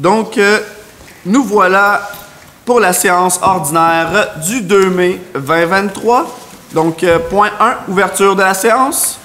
Donc, nous voilà pour la séance ordinaire du 2 mai 2023. Donc, point 1, ouverture de la séance.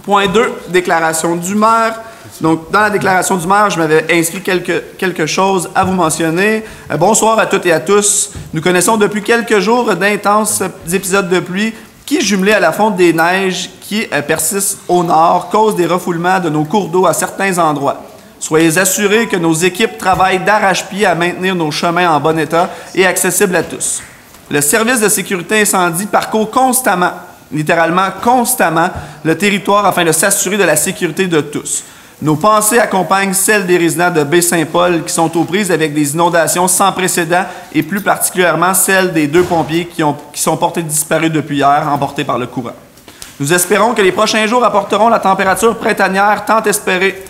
Point 2, déclaration du maire. Donc, dans la déclaration du maire, je m'avais inscrit quelque chose à vous mentionner. Bonsoir à toutes et à tous. Nous connaissons depuis quelques jours d'intenses épisodes de pluie qui, jumelés à la fonte des neiges qui persistent au nord, causent des refoulements de nos cours d'eau à certains endroits. Soyez assurés que nos équipes travaillent d'arrache-pied à maintenir nos chemins en bon état et accessibles à tous. Le service de sécurité incendie parcourt constamment, littéralement constamment, le territoire afin de s'assurer de la sécurité de tous. Nos pensées accompagnent celles des résidents de Baie-Saint-Paul qui sont aux prises avec des inondations sans précédent et plus particulièrement celles des 2 pompiers qui sont portés disparus depuis hier, emportés par le courant. Nous espérons que les prochains jours apporteront la température printanière tant espérée.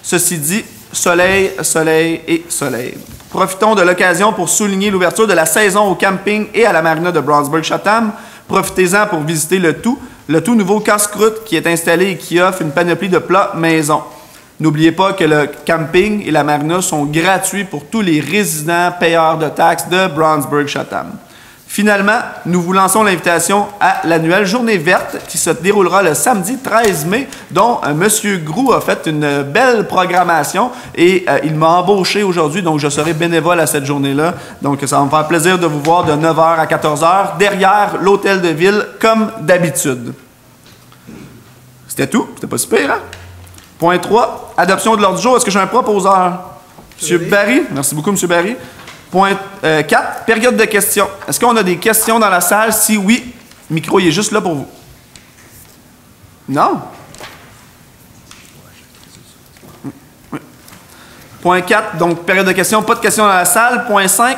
Ceci dit, soleil, soleil et soleil. Profitons de l'occasion pour souligner l'ouverture de la saison au camping et à la marina de Brownsburg-Chatham. Profitez-en pour visiter le tout nouveau casse-croûte qui est installé et qui offre une panoplie de plats maison. N'oubliez pas que le camping et la marina sont gratuits pour tous les résidents payeurs de taxes de Brownsburg-Chatham. Finalement, nous vous lançons l'invitation à l'annuelle Journée verte qui se déroulera le samedi 13 mai, dont M. Groux a fait une belle programmation et il m'a embauché aujourd'hui, donc je serai bénévole à cette journée-là. Donc ça va me faire plaisir de vous voir de 9h à 14h derrière l'hôtel de ville, comme d'habitude. C'était tout? C'était pas super, hein? Point 3, adoption de l'ordre du jour. Est-ce que j'ai un proposeur? M. Barry. Merci beaucoup, M. Barry. Point 4, période de questions. Est-ce qu'on a des questions dans la salle? Si oui, le micro il est juste là pour vous. Non? Oui. Point 4, donc période de questions, pas de questions dans la salle. Point 5,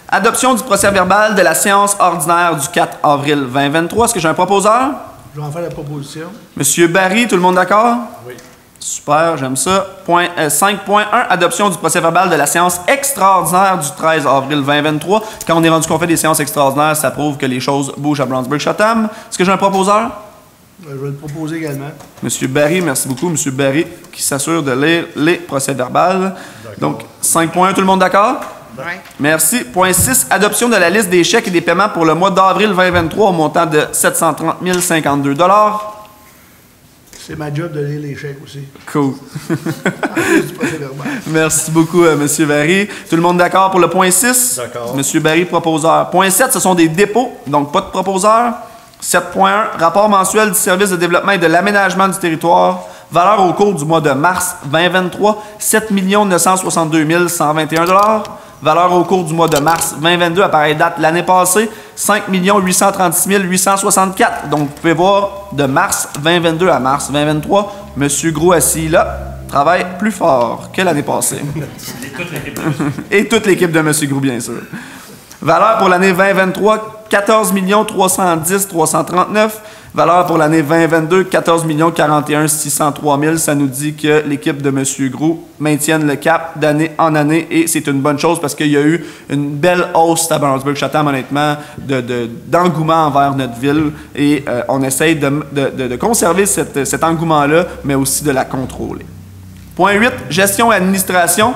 adoption du procès-verbal de la séance ordinaire du 4 avril 2023. Est-ce que j'ai un proposeur? Je vais en faire la proposition. Monsieur Barry, tout le monde d'accord? Oui. Super, j'aime ça. 5.1, adoption du procès-verbal de la séance extraordinaire du 13 avril 2023. Quand on est rendu qu'on fait des séances extraordinaires, ça prouve que les choses bougent à Brownsburg-Chatham. Est-ce que j'ai un proposeur? Je vais le proposer également. Monsieur Barry, merci beaucoup. Monsieur Barry, qui s'assure de lire les procès-verbales. Donc, 5.1, tout le monde d'accord? Oui. Merci. Point 6, adoption de la liste des chèques et des paiements pour le mois d'avril 2023 au montant de 730 052 $. C'est ma job de lire les chèques aussi. Cool. Du procès-verbal. Merci beaucoup, M. Barry. Tout le monde d'accord pour le point 6? D'accord. M. Barry, proposeur. Point 7, ce sont des dépôts, donc pas de proposeur. 7.1, rapport mensuel du service de développement et de l'aménagement du territoire. Valeur au cours du mois de mars 2023, 7 962 121 $. Valeur au cours du mois de mars 2022, à pareille date l'année passée, 5 836 864. Donc, vous pouvez voir, de mars 2022 à mars 2023, M. Gros assis là travaille plus fort que l'année passée. Et toute l'équipe de M. Gros, bien sûr. Valeur pour l'année 2023, 14 310 339. Valeur pour l'année 2022, 14 41 603 000. Ça nous dit que l'équipe de M. Gros maintienne le cap d'année en année et c'est une bonne chose parce qu'il y a eu une belle hausse à Brownsburg-Chatham, honnêtement, d'engouement envers notre ville et on essaye de conserver cet engouement-là, mais aussi de la contrôler. Point 8, gestion et administration.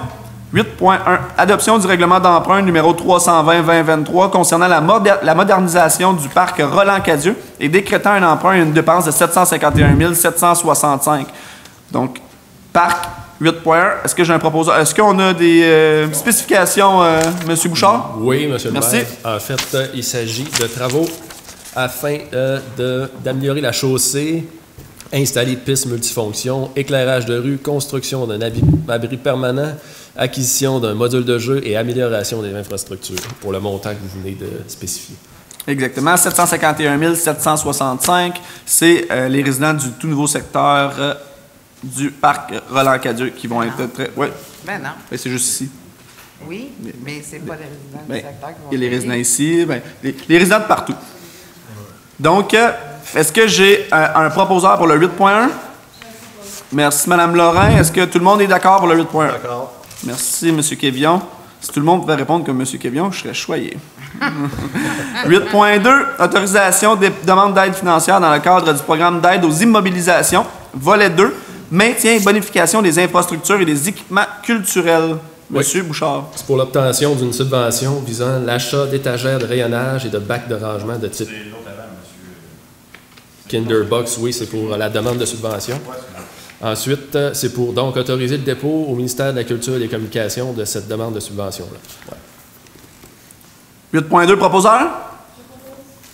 8.1, adoption du règlement d'emprunt numéro 320-2023 concernant la modernisation du parc Roland-Cadieux et décrétant un emprunt et une dépense de 751 765. Donc, parc 8.1, est-ce que j'ai un proposeur? Est-ce qu'on a des spécifications, M. Bouchard? Oui, M. le Merci. maire. En fait, il s'agit de travaux afin d'améliorer la chaussée, installer pistes multifonctions, éclairage de rue, construction d'un abri permanent, acquisition d'un module de jeu et amélioration des infrastructures pour le montant que vous venez de spécifier. Exactement, 751 765, c'est les résidents du tout nouveau secteur du parc Roland-Cadieux qui vont être très... Oui, Ben non. c'est juste ici. Oui, mais c'est pas les résidents du Ben, secteur qui vont il y a les payer. résidents ici, ben, les résidents de partout. Donc, est-ce que j'ai un proposeur pour le 8.1? Merci, Mme Lorrain. Est-ce que tout le monde est d'accord pour le 8.1? D'accord. Merci, M. Kévion. Si tout le monde pouvait répondre comme M. Kévion, je serais choyé. 8.2, autorisation des demandes d'aide financière dans le cadre du programme d'aide aux immobilisations. Volet 2, maintien et bonification des infrastructures et des équipements culturels. Monsieur Bouchard. C'est pour l'obtention d'une subvention visant l'achat d'étagères de rayonnage et de bacs de rangement de type Kinderbox. Oui, c'est pour la demande de subvention. Ensuite, c'est pour donc autoriser le dépôt au ministère de la Culture et des Communications de cette demande de subvention-là. Ouais. 8.2, proposeur.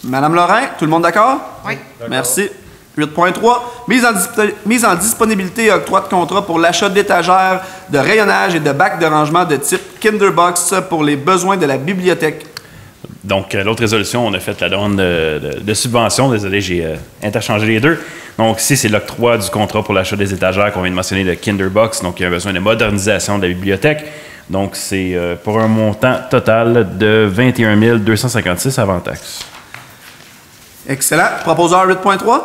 Madame Lorrain, tout le monde d'accord? Oui. Merci. 8.3, mise en disponibilité et octroi de contrat pour l'achat d'étagères de rayonnage et de bacs de rangement de type Kinderbox pour les besoins de la bibliothèque. Donc, l'autre résolution, on a fait la demande de subvention. Désolé, j'ai interchangé les deux. Donc, ici, c'est l'octroi du contrat pour l'achat des étagères qu'on vient de mentionner de Kinderbox. Donc, il y a besoin de modernisation de la bibliothèque. Donc, c'est pour un montant total de 21 256 avant taxes. Excellent. Proposeur 8.3.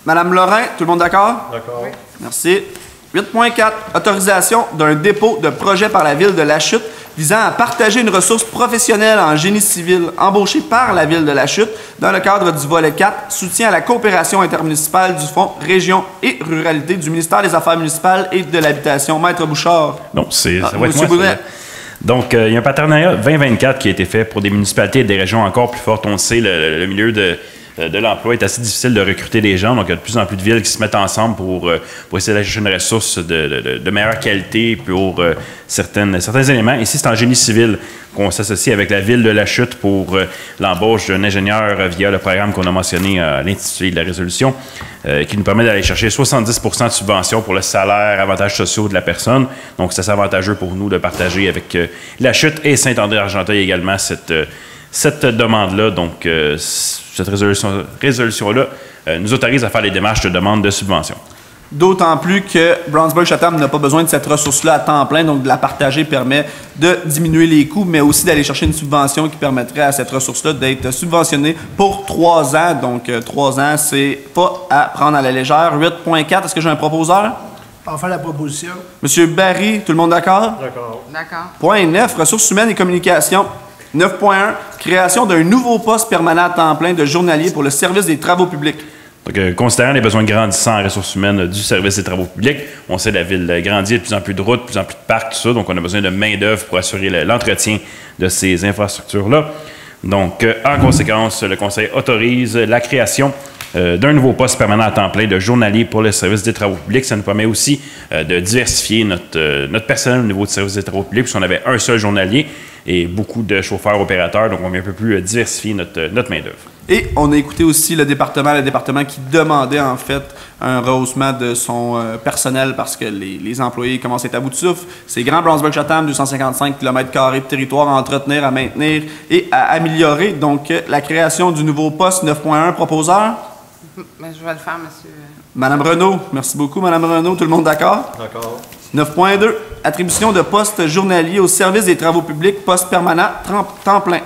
Madame Lorrain, tout le monde d'accord? D'accord. Oui. Merci. 8.4, autorisation d'un dépôt de projet par la Ville de Lachute visant à partager une ressource professionnelle en génie civil embauchée par la Ville de Lachute dans le cadre du volet 4, soutien à la coopération intermunicipale du Fonds Région et Ruralité du ministère des Affaires municipales et de l'Habitation. Maître Bouchard. Donc, ça va être Monsieur moi. Boudret. Donc, il y a un partenariat 2024 qui a été fait pour des municipalités et des régions encore plus fortes. On le sait, le milieu de l'emploi est assez difficile de recruter des gens. Donc, il y a de plus en plus de villes qui se mettent ensemble pour essayer d'aller chercher une ressource de meilleure qualité pour certains éléments. Ici, c'est en génie civil qu'on s'associe avec la ville de Lachute pour l'embauche d'un ingénieur via le programme qu'on a mentionné à l'intitulé de la résolution, qui nous permet d'aller chercher 70 de subvention pour le salaire, avantages sociaux de la personne. Donc, c'est assez avantageux pour nous de partager avec Lachute et Saint-André-Argenteuil également cette demande-là. Donc, cette résolution-là nous autorise à faire les démarches de demande de subvention. D'autant plus que Brownsburg-Chatham n'a pas besoin de cette ressource-là à temps plein, donc de la partager permet de diminuer les coûts, mais aussi d'aller chercher une subvention qui permettrait à cette ressource-là d'être subventionnée pour 3 ans. Donc, 3 ans, c'est pas à prendre à la légère. 8.4, est-ce que j'ai un proposeur? En faire la proposition. Monsieur Barry, tout le monde d'accord? D'accord. D'accord. Point 9, ressources humaines et communications. 9.1, création d'un nouveau poste permanent à temps plein de journalier pour le service des travaux publics. Donc, considérant les besoins grandissants en ressources humaines du service des travaux publics, on sait que la ville grandit, il y a de plus en plus de routes, de plus en plus de parcs, tout ça. Donc, on a besoin de main-d'œuvre pour assurer l'entretien de ces infrastructures-là. Donc, en conséquence, le Conseil autorise la création d'un nouveau poste permanent à temps plein de journalier pour le service des travaux publics. Ça nous permet aussi de diversifier notre personnel au niveau du service des travaux publics, puisqu'on avait un seul journalier et beaucoup de chauffeurs opérateurs. Donc, on vient un peu plus diversifier notre main-d'œuvre. Et on a écouté aussi le département qui demandait en fait un rehaussement de son personnel parce que les employés commencent à être à bout de souffle. C'est Grand Brownsburg-Chatham, 255 km² de territoire à entretenir, à maintenir et à améliorer. Donc, la création du nouveau poste 9.1, proposeur. Mais je vais le faire, monsieur. Madame Renaud, merci beaucoup, Madame Renaud. Tout le monde d'accord? D'accord. 9.2, attribution de poste journalier au service des travaux publics, poste permanent, temps plein.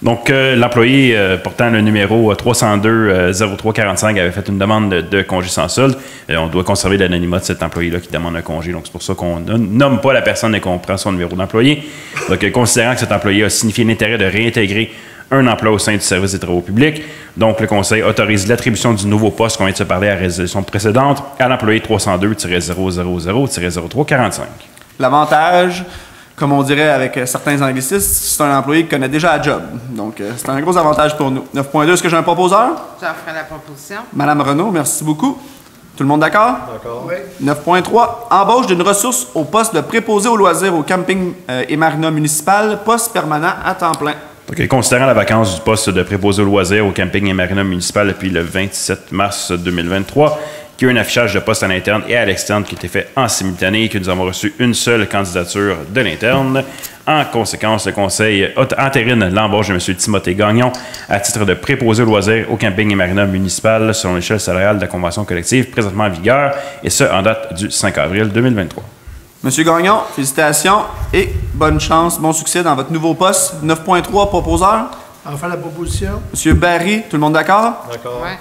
Donc, l'employé portant le numéro 302-0345 avait fait une demande de congé sans solde. On doit conserver l'anonymat de cet employé-là qui demande un congé. Donc, c'est pour ça qu'on ne nomme pas la personne et qu'on prend son numéro d'employé. Donc, considérant que cet employé a signifié l'intérêt de réintégrer un emploi au sein du service des travaux publics, donc le Conseil autorise l'attribution du nouveau poste qu'on vient de se parler à la résolution précédente à l'employé 302-000-0345. L'avantage, comme on dirait avec certains anglicistes, c'est un employé qui connaît déjà la job. Donc, c'est un gros avantage pour nous. 9.2, est-ce que j'ai un proposeur? J'en ferai la proposition. Madame Renaud, merci beaucoup. Tout le monde d'accord? D'accord. Oui. 9.3, embauche d'une ressource au poste de préposé aux loisirs au camping et marina municipal, poste permanent à temps plein. Okay. Considérant la vacance du poste de préposé aux loisirs au camping et marina municipal depuis le 27 mars 2023, qu'il y a eu un affichage de poste à l'interne et à l'externe qui a été fait en simultané et que nous avons reçu une seule candidature de l'interne. En conséquence, le Conseil entérine l'embauche de M. Timothée Gagnon à titre de préposé aux loisirs au camping et marina municipal selon l'échelle salariale de la convention collective présentement en vigueur, et ce, en date du 5 avril 2023. Monsieur Gagnon, félicitations et bonne chance, bon succès dans votre nouveau poste. 9.3, proposeur. En faire la proposition. Monsieur Barry, tout le monde d'accord? D'accord. Ouais.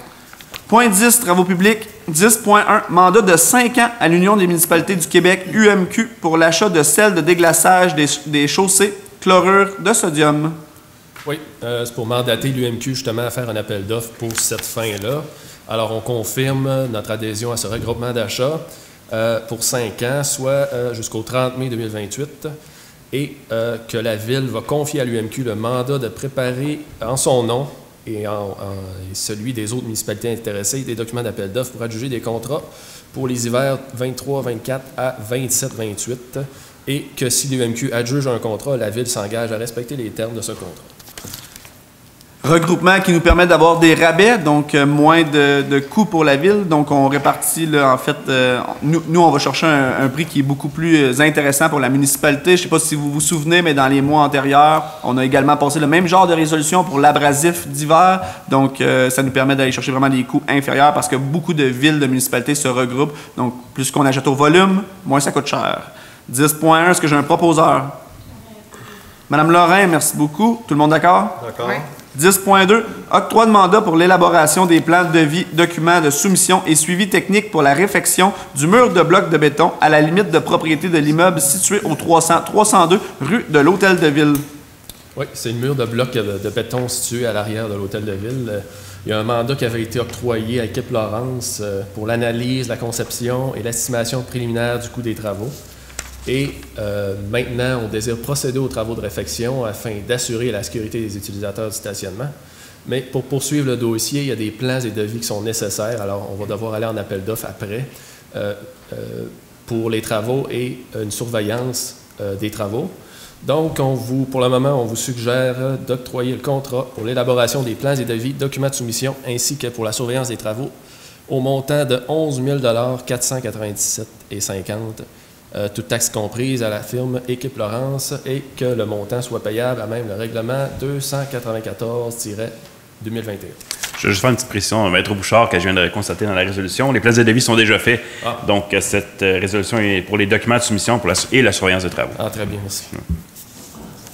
Point 10, travaux publics. 10.1, mandat de 5 ans à l'Union des municipalités du Québec, UMQ, pour l'achat de sel de déglaçage des chaussées, chlorure de sodium. Oui, c'est pour mandater l'UMQ justement à faire un appel d'offres pour cette fin-là. Alors, on confirme notre adhésion à ce regroupement d'achat. pour 5 ans, soit jusqu'au 30 mai 2028, et que la Ville va confier à l'UMQ le mandat de préparer en son nom et celui des autres municipalités intéressées des documents d'appel d'offres pour adjuger des contrats pour les hivers 23-24 à 27-28, et que si l'UMQ adjuge un contrat, la Ville s'engage à respecter les termes de ce contrat. Regroupement qui nous permet d'avoir des rabais, donc moins de coûts pour la Ville. Donc, on répartit, là, en fait, nous, on va chercher un prix qui est beaucoup plus intéressant pour la municipalité. Je ne sais pas si vous vous souvenez, mais dans les mois antérieurs, on a également passé le même genre de résolution pour l'abrasif d'hiver. Donc, ça nous permet d'aller chercher vraiment des coûts inférieurs parce que beaucoup de villes, de municipalités se regroupent. Donc, plus qu'on achète au volume, moins ça coûte cher. 10.1, est-ce que j'ai un proposeur? Madame Lorrain, merci beaucoup. Tout le monde d'accord? D'accord. Oui. 10.2, octroi de mandat pour l'élaboration des plans de devis, documents de soumission et suivi technique pour la réfection du mur de blocs de béton à la limite de propriété de l'immeuble situé au 302 rue de l'Hôtel de Ville. Oui, c'est le mur de blocs de béton situé à l'arrière de l'Hôtel de Ville. Il y a un mandat qui avait été octroyé à Équipe Laurence pour l'analyse, la conception et l'estimation préliminaire du coût des travaux. Et maintenant, on désire procéder aux travaux de réfection afin d'assurer la sécurité des utilisateurs du stationnement. Mais pour poursuivre le dossier, il y a des plans et devis qui sont nécessaires. Alors, on va devoir aller en appel d'offres après pour les travaux et une surveillance des travaux. Donc, pour le moment, on vous suggère d'octroyer le contrat pour l'élaboration des plans et devis, documents de soumission, ainsi que pour la surveillance des travaux au montant de 11 497,50 $, toute taxe comprise à la firme Équipe Laurence, et que le montant soit payable à même le règlement 294-2021. Je vais juste faire une petite précision. Maître Bouchard, que je viens de constater dans la résolution, les plans de devis sont déjà faits. Ah. Donc, cette résolution est pour les documents de soumission et la surveillance de travaux. Ah, très bien, merci.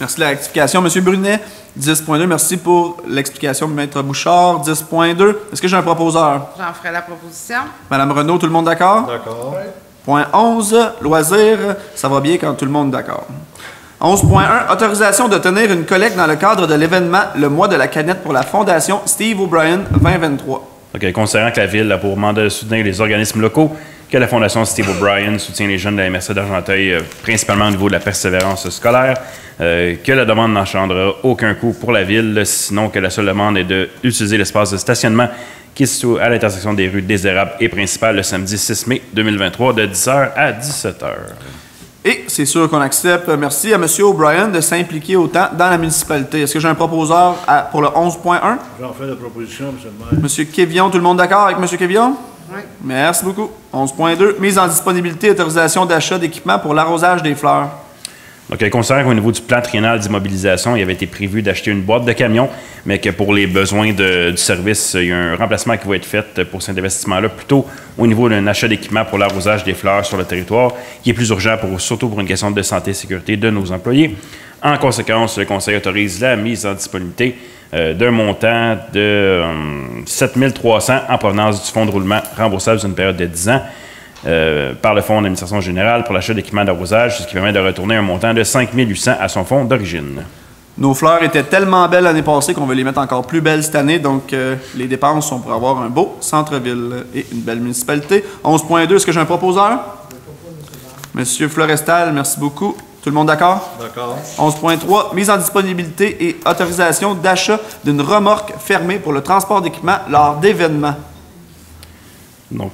Merci de la rectification, M. Brunet. 10.2, merci pour l'explication de Maître Bouchard. 10.2, est-ce que j'ai un proposeur? J'en ferai la proposition. Madame Renaud, tout le monde d'accord? D'accord. Point 11, loisirs, ça va bien quand tout le monde est d'accord. 11.1, autorisation de tenir une collecte dans le cadre de l'événement Le mois de la canette pour la Fondation Steve O'Brien 2023. OK, considérant que la Ville a pour mandat de soutenir les organismes locaux, que la Fondation Steve O'Brien soutient les jeunes de la MRC d'Argenteuil, principalement au niveau de la persévérance scolaire, que la demande n'engendrera aucun coût pour la Ville, sinon que la seule demande est d'utiliser l'espace de stationnement qui se trouve à l'intersection des rues Désérable et Principale le samedi 6 mai 2023 de 10h à 17h. Et c'est sûr qu'on accepte. Merci à M. O'Brien de s'impliquer autant dans la municipalité. Est-ce que j'ai un proposeur pour le 11.1? J'en fais la proposition, M. le maire. M. Kévillon, tout le monde d'accord avec M. Kévillon? Oui. Merci beaucoup. 11.2, mise en disponibilité, autorisation d'achat d'équipements pour l'arrosage des fleurs. Donc, considérant qu'au niveau du plan triennal d'immobilisation, il avait été prévu d'acheter une boîte de camion, mais que pour les besoins du service, il y a un remplacement qui va être fait pour cet investissement-là, plutôt au niveau d'un achat d'équipement pour l'arrosage des fleurs sur le territoire, qui est plus urgent, surtout pour une question de santé et sécurité de nos employés. En conséquence, le Conseil autorise la mise en disponibilité d'un montant de 7 300 en provenance du fonds de roulement remboursable d'une période de 10 ans. Par le Fonds d'administration générale pour l'achat d'équipements d'arrosage, ce qui permet de retourner un montant de 5 800 à son fonds d'origine. Nos fleurs étaient tellement belles l'année passée qu'on veut les mettre encore plus belles cette année, donc les dépenses sont pour avoir un beau centre-ville et une belle municipalité. 11.2, est-ce que j'ai un proposeur? Monsieur Florestal, merci beaucoup. Tout le monde d'accord? D'accord. 11.3, mise en disponibilité et autorisation d'achat d'une remorque fermée pour le transport d'équipements lors d'événements. Donc,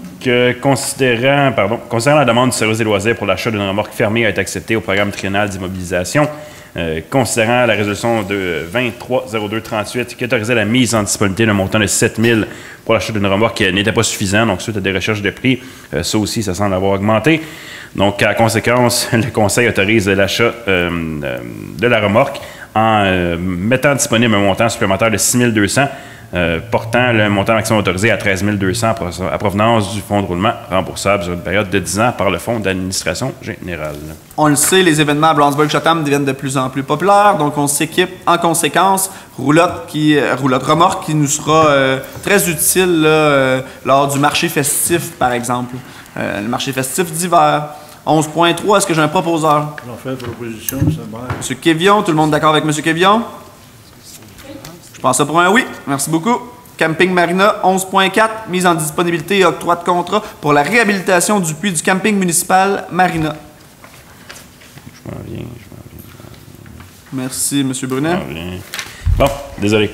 considérant la demande du service des loisirs pour l'achat d'une remorque fermée a été acceptée au programme triennal d'immobilisation, considérant la résolution de 230238 qui autorisait la mise en disponibilité d'un montant de 7 000 pour l'achat d'une remorque qui n'était pas suffisant, donc suite à des recherches de prix, ça aussi, ça semble avoir augmenté. Donc, à conséquence, le Conseil autorise l'achat de la remorque en mettant disponible un montant supplémentaire de 6 200 portant le montant maximum autorisé à 13 200 à provenance du fonds de roulement remboursable sur une période de 10 ans par le Fonds d'administration générale. On le sait, les événements à Blanchburg-Chatham deviennent de plus en plus populaires, donc on s'équipe en conséquence. Roulotte remorque qui nous sera très utile là, lors du marché festif, par exemple. Le marché festif d'hiver. 11.3, est-ce que j'ai un proposeur? J'en fais la proposition, M. le maire. M. Kévillon, tout le monde d'accord avec M. Kévillon? Je pense ça pour un oui. Merci beaucoup. Camping Marina, 11.4, mise en disponibilité et octroi de contrat pour la réhabilitation du puits du camping municipal Marina. Je m'en viens. Merci, M. Brunet. Bon, désolé.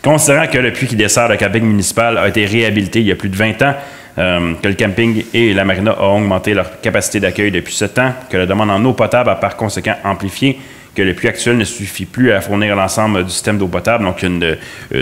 Considérant que le puits qui dessert le camping municipal a été réhabilité il y a plus de 20 ans, que le camping et la marina ont augmenté leur capacité d'accueil depuis ce temps, que la demande en eau potable a par conséquent amplifié, que le puits actuel ne suffit plus à fournir l'ensemble du système d'eau potable, donc une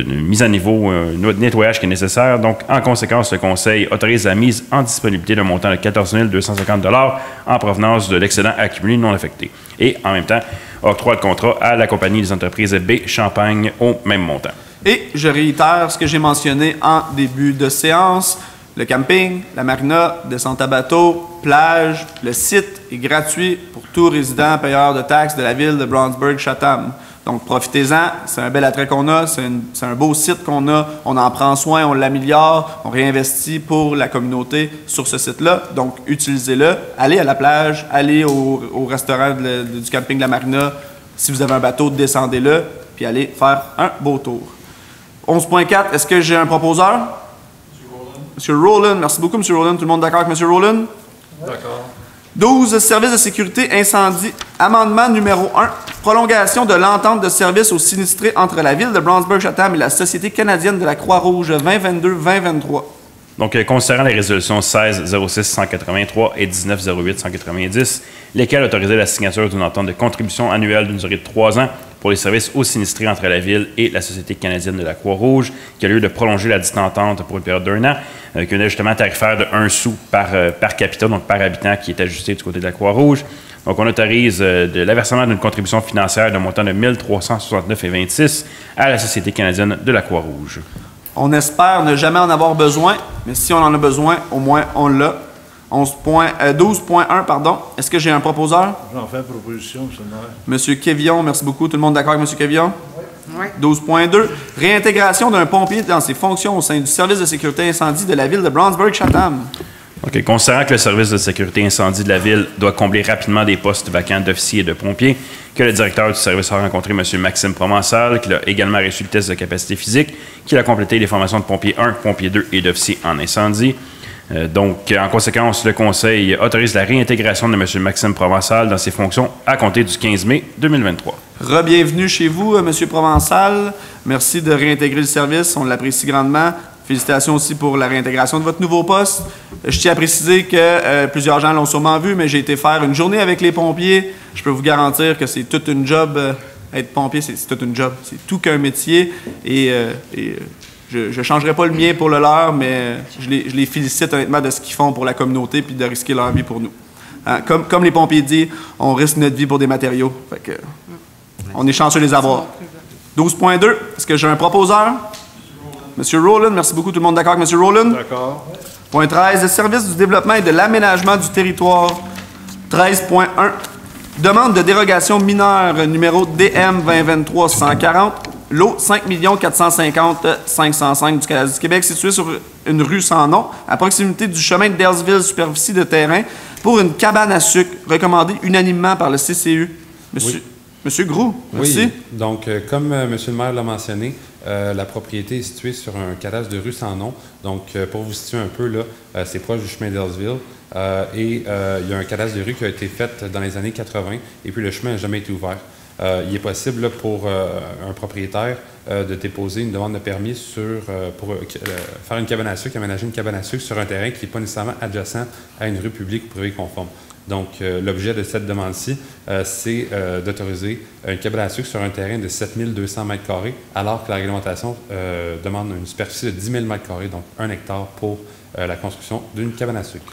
mise à niveau, un nettoyage qui est nécessaire. Donc, en conséquence, le Conseil autorise la mise en disponibilité d'un montant de 14 250 $ en provenance de l'excédent accumulé non affecté. Et, en même temps, octroi de contrat à la compagnie des entreprises B Champagne au même montant. Et je réitère ce que j'ai mentionné en début de séance. Le camping, la marina, descente à bateau, plage, le site est gratuit pour tout résident payeur de taxes de la ville de Brownsburg-Chatham. Donc, profitez-en. C'est un bel attrait qu'on a. C'est un beau site qu'on a. On en prend soin, on l'améliore, on réinvestit pour la communauté sur ce site-là. Donc, utilisez-le. Allez à la plage, allez au restaurant du camping de la marina. Si vous avez un bateau, descendez-le, puis allez faire un beau tour. 11.4, est-ce que j'ai un proposeur? M. Rowland, merci beaucoup, M. Rowland. Tout le monde d'accord avec M. Rowland? D'accord. 12, service de sécurité incendie. Amendement numéro 1, prolongation de l'entente de service aux sinistrés entre la ville de Brownsburg-Chatham et la Société canadienne de la Croix-Rouge 2022-2023. Donc, considérant les résolutions 16-06-183 et 19-08-190, lesquelles autorisaient la signature d'une entente de contribution annuelle d'une durée de 3 ans pour les services aux sinistrés entre la Ville et la Société canadienne de la Croix-Rouge, qui a lieu de prolonger la dite entente pour une période d'1 an, avec un ajustement tarifaire de 1 sou par capita, donc par habitant, qui est ajusté du côté de la Croix-Rouge. Donc, on autorise de l'aversement d'une contribution financière d'un montant de 1 369,26 à la Société canadienne de la Croix-Rouge. On espère ne jamais en avoir besoin, mais si on en a besoin, au moins on l'a. 12.1, pardon. Est-ce que j'ai un proposeur? J'en fais proposition, M. le maire. Monsieur Kévillon, merci beaucoup. Tout le monde d'accord avec M. Kévillon? Oui. 12.2. Réintégration d'un pompier dans ses fonctions au sein du service de sécurité incendie de la ville de Brownsburg-Chatham. OK. Considérant que le service de sécurité incendie de la Ville doit combler rapidement des postes vacants d'officiers et de pompiers, que le directeur du service a rencontré M. Maxime Provençal, qu'il a également reçu le test de capacité physique, qu'il a complété les formations de pompier 1, pompier 2 et d'officier en incendie. Donc, en conséquence, le Conseil autorise la réintégration de M. Maxime Provençal dans ses fonctions à compter du 15 mai 2023. Re-bienvenue chez vous, M. Provençal. Merci de réintégrer le service. On l'apprécie grandement. Félicitations aussi pour la réintégration de votre nouveau poste. Je tiens à préciser que plusieurs gens l'ont sûrement vu, mais j'ai été faire une journée avec les pompiers. Je peux vous garantir que c'est toute une job. Être pompier, c'est toute une job. C'est tout qu'un métier. Je ne changerai pas le mien pour le leur, mais je les félicite honnêtement de ce qu'ils font pour la communauté puis de risquer leur vie pour nous. Hein, comme les pompiers disent, on risque notre vie pour des matériaux. Fait que, on est chanceux de les avoir. 12.2, est-ce que j'ai un proposeur? M. Rowland, merci beaucoup. Tout le monde d'accord avec M. Rowland? D'accord. Point 13, le service du développement et de l'aménagement du territoire. 13.1, demande de dérogation mineure numéro DM 2023-140, lot 5 450 505 du Canada du Québec, situé sur une rue sans nom, à proximité du chemin de Dalesville, superficie de terrain, pour une cabane à sucre, recommandée unanimement par le CCU. Monsieur Groux, merci. Oui, donc comme Monsieur le maire l'a mentionné, la propriété est située sur un cadastre de rue sans nom. Donc, pour vous situer un peu, là, c'est proche du chemin Dalesville. Il y a un cadastre de rue qui a été fait dans les années 80 et puis le chemin n'a jamais été ouvert. Il est possible là, pour un propriétaire de déposer une demande de permis pour faire une cabane à sucre, aménager une cabane à sucre sur un terrain qui n'est pas nécessairement adjacent à une rue publique ou privée conforme. Donc, l'objet de cette demande-ci, c'est d'autoriser une cabane à sucre sur un terrain de 7 200 m², alors que la réglementation demande une superficie de 10 000 m², donc 1 hectare pour la construction d'une cabane à sucre.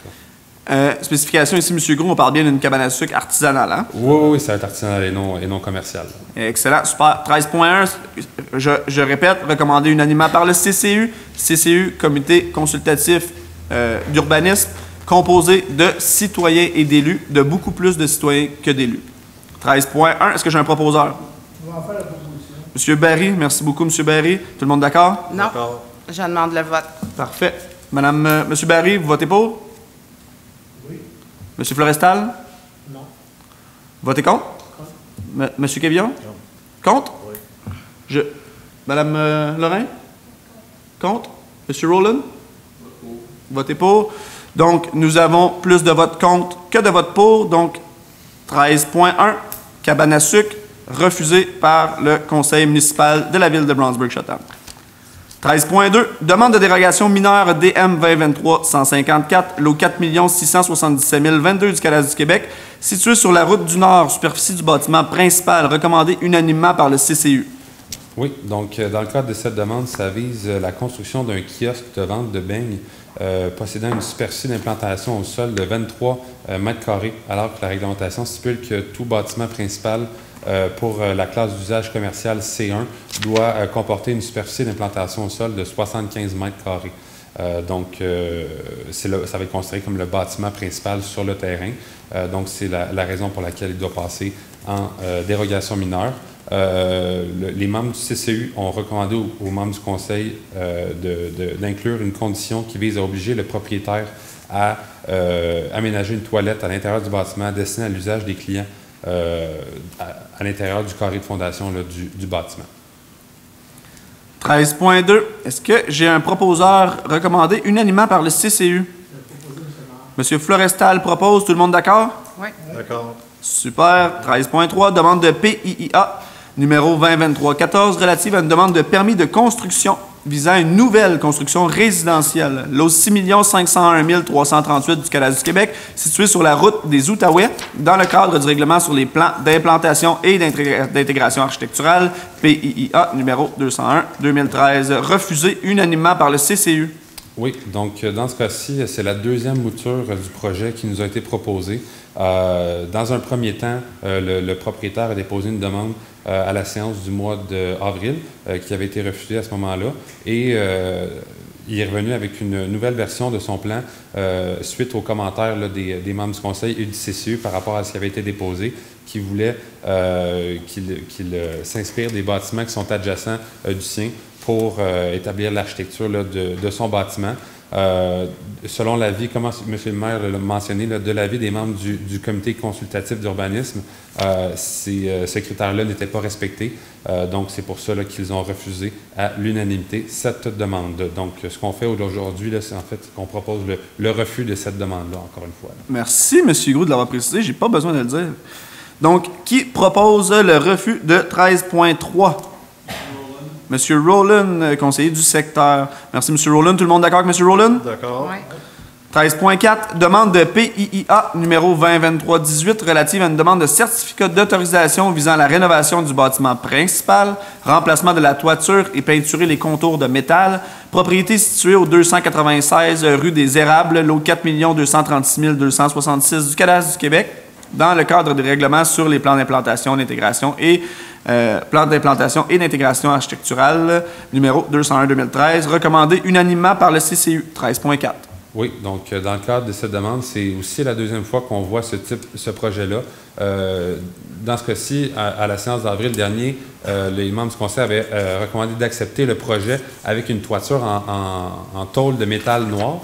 Spécification ici, M. Gros, on parle bien d'une cabane à sucre artisanale, hein? Oui, ça va être artisanal et non commercial. Excellent, super. 13.1, je répète, recommandé unanimement par le CCU. CCU, Comité consultatif d'urbanisme, composé de citoyens et d'élus, de beaucoup plus de citoyens que d'élus. 13.1, est-ce que j'ai un proposeur? On va en faire la proposition. M. Barry, merci beaucoup, M. Barry. Tout le monde d'accord? Non. Je demande le vote. Parfait. M. Barry, vous votez pour? Oui. M. Florestal? Non. Votez contre? M. Kévillon? Non. Contre? Oui. Madame Lorrain? Contre? Monsieur Rowland? Votez pour. Donc, nous avons plus de votes contre que de votes pour. Donc, 13.1, cabane à sucre, refusé par le conseil municipal de la ville de Brownsburg-Chatham. 13.2, demande de dérogation mineure DM 2023-154, lot 4 677 022 du Canada du Québec, situé sur la route du Nord, superficie du bâtiment principal, recommandé unanimement par le CCU. Oui, donc dans le cadre de cette demande, ça vise la construction d'un kiosque de vente de beignes possédant une superficie d'implantation au sol de 23 mètres carrés, alors que la réglementation stipule que tout bâtiment principal pour la classe d'usage commercial C1 doit comporter une superficie d'implantation au sol de 75 mètres carrés. Ça va être considéré comme le bâtiment principal sur le terrain. Donc, c'est la raison pour laquelle il doit passer en dérogation mineure. Les membres du CCU ont recommandé aux membres du conseil d'inclure une condition qui vise à obliger le propriétaire à aménager une toilette à l'intérieur du bâtiment destinée à l'usage des clients à l'intérieur du carré de fondation là, du bâtiment. 13.2. Est-ce que j'ai un proposeur recommandé unanimement par le CCU? Monsieur Florestal propose. Tout le monde d'accord? Oui. D'accord. Super. 13.3. Demande de PIIA numéro 2023-14 relative à une demande de permis de construction visant une nouvelle construction résidentielle. Lot 6 501 338 du Canada du Québec, situé sur la route des Outaouais, dans le cadre du règlement sur les plans d'implantation et d'intégration architecturale, PIIA numéro 201-2013, refusé unanimement par le CCU. Oui, donc dans ce cas-ci, c'est la deuxième mouture du projet qui nous a été proposée. Dans un premier temps, le propriétaire a déposé une demande à la séance du mois d'avril qui avait été refusée à ce moment-là et il est revenu avec une nouvelle version de son plan suite aux commentaires là, des membres du conseil et du CCU par rapport à ce qui avait été déposé, qui voulait qu'il s'inspire des bâtiments qui sont adjacents du sien pour établir l'architecture de son bâtiment. Selon l'avis, comme M. le maire l'a mentionné, là, de l'avis des membres du comité consultatif d'urbanisme, ce critère-là n'était pas respecté. Donc, c'est pour ça qu'ils ont refusé à l'unanimité cette demande. Donc, ce qu'on fait aujourd'hui, c'est en fait qu'on propose le refus de cette demande-là, encore une fois. Là. Merci, M. Gros, de l'avoir précisé. J'ai pas besoin de le dire. Donc, qui propose le refus de 13.3? Monsieur Rowland, conseiller du secteur. Merci, Monsieur Rowland. Tout le monde d'accord avec Monsieur Rowland? D'accord. Oui. 13.4, demande de PIIA numéro 2023-18 relative à une demande de certificat d'autorisation visant la rénovation du bâtiment principal, remplacement de la toiture et peinturer les contours de métal. Propriété située au 296 rue des Érables, lot 4 236 266 du Canada du Québec, dans le cadre des règlements sur les plans d'implantation, d'intégration et plan d'implantation et d'intégration architecturale numéro 201-2013, recommandé unanimement par le CCU. 13.4. Oui, donc dans le cadre de cette demande, c'est aussi la deuxième fois qu'on voit ce projet-là. Dans ce cas-ci, à la séance d'avril dernier, les membres du conseil avaient recommandé d'accepter le projet avec une toiture en tôle de métal noir,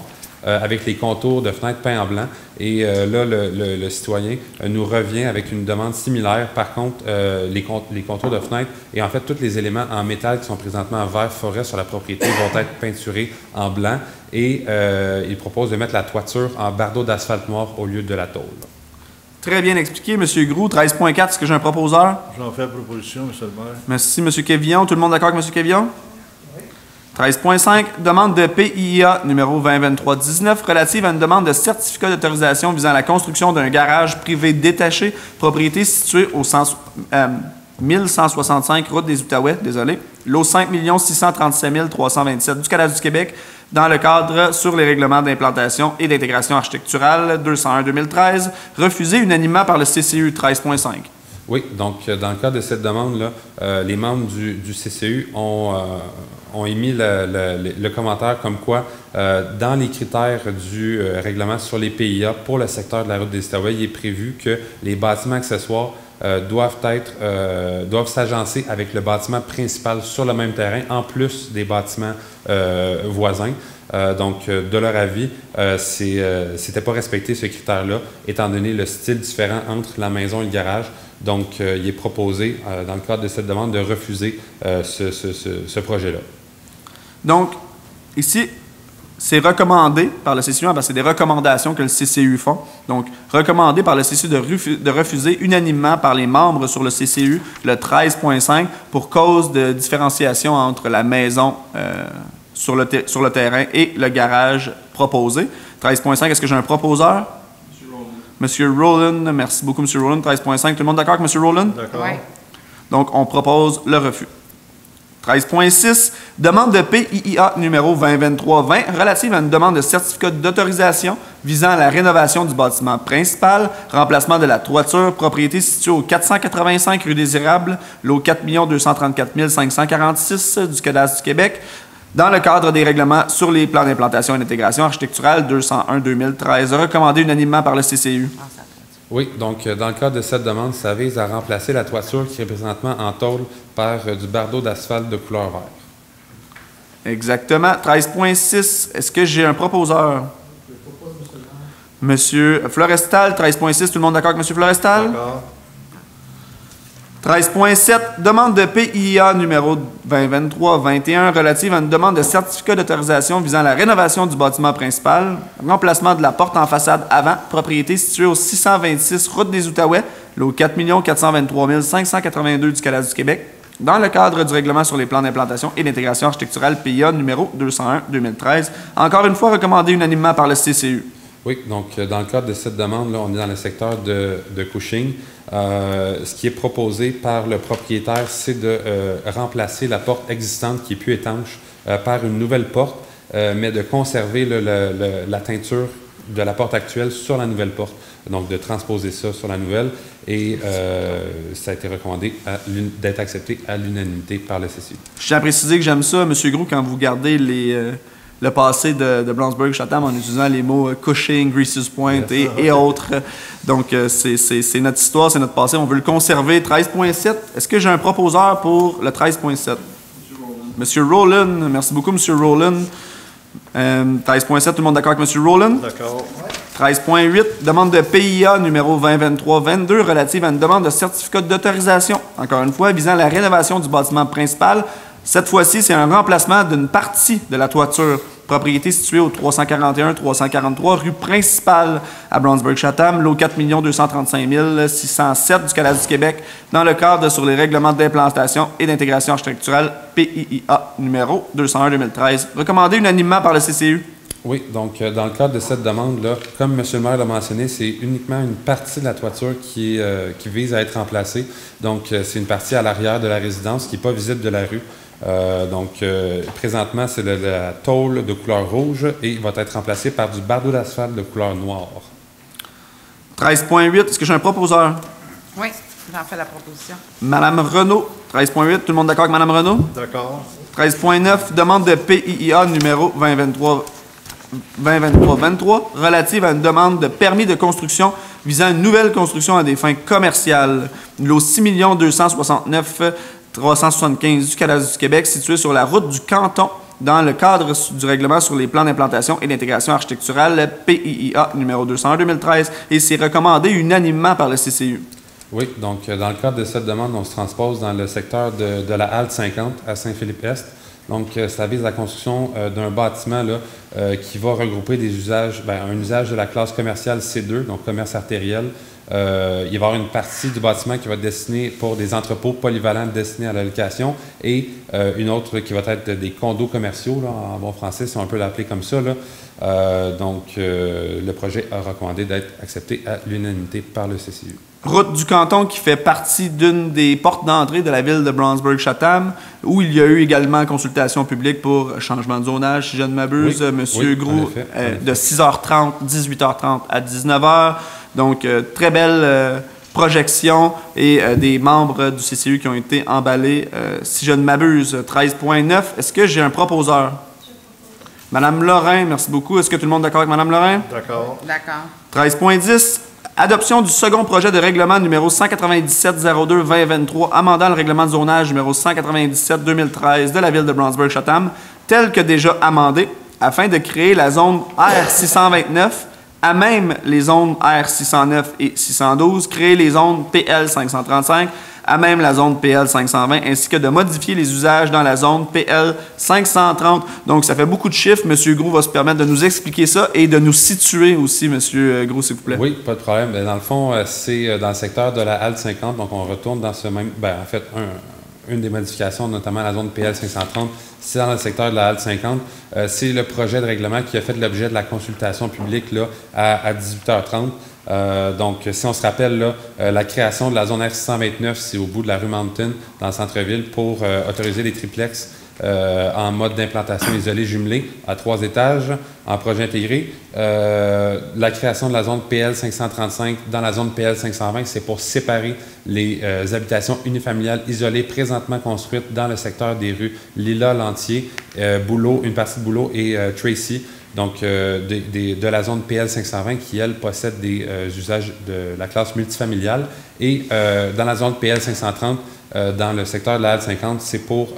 avec les contours de fenêtres peints en blanc. Et là, le citoyen nous revient avec une demande similaire. Par contre, les contours de fenêtres et en fait tous les éléments en métal qui sont présentement en vert forêt sur la propriété vont être peinturés en blanc. Et il propose de mettre la toiture en bardeau d'asphalte noir au lieu de la tôle. Très bien expliqué, M. Groux. 13.4, est-ce que j'ai un proposeur? J'en fais la proposition, M. le maire. Merci, M. Quévillon. Tout le monde d'accord avec M. Quévillon? 13.5, demande de PIA numéro 2023-19 relative à une demande de certificat d'autorisation visant la construction d'un garage privé détaché, propriété située au 1165 route des Outaouais, lot 5 637 327 du Canada du Québec, dans le cadre sur les règlements d'implantation et d'intégration architecturale 201-2013, refusé unanimement par le CCU. 13.5. Oui, donc dans le cadre de cette demande-là, les membres du CCU ont émis le commentaire comme quoi, dans les critères du règlement sur les PIA pour le secteur de la route des Outaouais, il est prévu que les bâtiments accessoires doivent s'agencer avec le bâtiment principal sur le même terrain, en plus des bâtiments voisins. Donc, de leur avis, c'était pas respecté ce critère-là, étant donné le style différent entre la maison et le garage. Donc, il est proposé, dans le cadre de cette demande, de refuser ce projet-là. Donc, Ici, c'est recommandé par le CCU, parce que c'est des recommandations que le CCU font. Donc, recommandé par le CCU de refuser unanimement par les membres sur le CCU le 13.5 pour cause de différenciation entre la maison sur le terrain et le garage proposé. 13.5, est-ce que j'ai un proposeur? Monsieur Rowland, merci beaucoup, Monsieur Rowland. 13.5, tout le monde d'accord avec Monsieur Rowland? D'accord. Oui. Donc, on propose le refus. 13.6, demande de PIIA numéro 2023-20 relative à une demande de certificat d'autorisation visant à la rénovation du bâtiment principal, remplacement de la toiture, propriété située au 485 rue des Érables, lot 4 234 546 du cadastre du Québec, dans le cadre des règlements sur les plans d'implantation et d'intégration architecturale 201-2013, recommandé unanimement par le CCU. Oui, donc dans le cadre de cette demande, ça vise à remplacer la toiture qui est présentement en tôle par du bardeau d'asphalte de couleur vert. Exactement. 13.6, est-ce que j'ai un proposeur? Monsieur Florestal, 13.6, tout le monde d'accord avec Monsieur Florestal? D'accord. 13.7, demande de PIA numéro 2023-21 relative à une demande de certificat d'autorisation visant à la rénovation du bâtiment principal, remplacement de la porte en façade avant, propriété située au 626 route des Outaouais, lot 4 423 582 du cadastre du Québec, dans le cadre du règlement sur les plans d'implantation et d'intégration architecturale PIA numéro 201-2013, encore une fois recommandé unanimement par le CCU. Oui, donc dans le cadre de cette demande, là, on est dans le secteur de Cushing. Ce qui est proposé par le propriétaire, c'est de remplacer la porte existante qui est plus étanche par une nouvelle porte, mais de conserver la teinture de la porte actuelle sur la nouvelle porte. Donc, de transposer ça sur la nouvelle. Et ça a été recommandé d'être accepté à l'unanimité par le CCU. Je tiens à préciser que j'aime ça, M. Gros, quand vous gardez le passé de Blanchburg-Chatham en utilisant les mots Cushing, Greases Point et autres. Donc, c'est notre histoire, c'est notre passé. On veut le conserver. 13.7. Est-ce que j'ai un proposeur pour le 13.7? Monsieur Rowland. Merci beaucoup, Monsieur Rowland. 13.7, tout le monde d'accord avec M. Rowland? D'accord. 13.8, demande de PIA numéro 2023-22 relative à une demande de certificat d'autorisation, encore une fois, visant à la rénovation du bâtiment principal. Cette fois-ci, c'est un remplacement d'une partie de la toiture, propriété située au 341-343 rue principale à Brownsburg-Chatham, lot 4 235 607 du cadastre du Québec, dans le cadre sur les règlements d'implantation et d'intégration architecturale PIIA numéro 201-2013, recommandé unanimement par le CCU. Oui, donc dans le cadre de cette demande-là, comme M. le maire l'a mentionné, c'est uniquement une partie de la toiture qui vise à être remplacée. Donc, c'est une partie à l'arrière de la résidence qui n'est pas visible de la rue. Présentement, c'est la tôle de couleur rouge et il va être remplacé par du bardeau d'asphalte de couleur noire. 13.8, est-ce que j'ai un proposeur? Oui, j'en fais la proposition. Madame Renaud, 13.8, tout le monde d'accord avec Madame Renaud? D'accord. 13.9, demande de PIIA numéro 2023-23 relative à une demande de permis de construction visant une nouvelle construction à des fins commerciales. Lot 6 269 375 du cadastre du Québec, situé sur la route du Canton, dans le cadre du règlement sur les plans d'implantation et d'intégration architecturale PIIA numéro 201-2013, et c'est recommandé unanimement par le CCU. Oui, donc dans le cadre de cette demande, on se transpose dans le secteur de la halte 50 à Saint-Philippe-Est. Donc, ça vise la construction d'un bâtiment là, qui va regrouper des usages, un usage de la classe commerciale C2, donc commerce artériel. Il va y avoir une partie du bâtiment qui va être destinée pour des entrepôts polyvalents destinés à la location et une autre qui va être des condos commerciaux, là, en bon français, si on peut l'appeler comme ça. Là. Le projet a recommandé d'être accepté à l'unanimité par le CCU. Route du Canton qui fait partie d'une des portes d'entrée de la ville de Brownsburg-Chatham, où il y a eu également consultation publique pour changement de zonage, si je ne m'abuse, oui, Monsieur Groux, en effet. de 6h30, 18h30 à 19h. Donc, très belle projection et des membres du CCU qui ont été emballés, si je ne m'abuse. 13.9, est-ce que j'ai un proposeur? Madame Lorrain, merci beaucoup. Est-ce que tout le monde est d'accord avec Madame Lorrain? D'accord. D'accord. 13.10, adoption du second projet de règlement numéro 197-02-2023, amendant le règlement de zonage numéro 197-2013 de la ville de Brownsburg-Chatham, tel que déjà amendé, afin de créer la zone R629, à même les zones R609 et 612, créer les zones PL535, à même la zone PL 520, ainsi que de modifier les usages dans la zone PL 530. Donc, ça fait beaucoup de chiffres. M. Groux va se permettre de nous expliquer ça et de nous situer aussi, M. Groux, s'il vous plaît. Oui, pas de problème. Dans le fond, c'est dans le secteur de la halte 50, donc on retourne dans ce même... en fait, une des modifications, notamment la zone PL 530, c'est dans le secteur de la halte 50. C'est le projet de règlement qui a fait l'objet de la consultation publique là, à 18h30. Donc, si on se rappelle, là, la création de la zone R629, c'est au bout de la rue Mountain, dans le centre-ville, pour autoriser les triplex en mode d'implantation isolée jumelée à 3 étages en projet intégré. La création de la zone PL 535 dans la zone PL 520, c'est pour séparer les habitations unifamiliales isolées présentement construites dans le secteur des rues Lila-Lantier, Boulot, une partie de Boulot et Tracy. Donc, de la zone PL 520 qui, elle, possède des usages de la classe multifamiliale. Et dans la zone PL 530, dans le secteur de la halte 50, c'est pour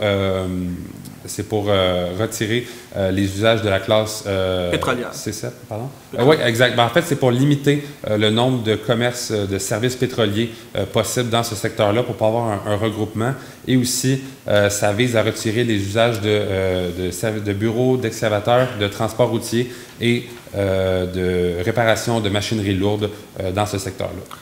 retirer les usages de la classe... pétrolière. C7, pardon? Oui, exact. En fait, c'est pour limiter le nombre de commerces de services pétroliers possibles dans ce secteur-là pour pas avoir un regroupement. Et aussi, ça vise à retirer les usages de bureaux, d'excavateurs, de transport routier et de réparation de machinerie lourde dans ce secteur-là.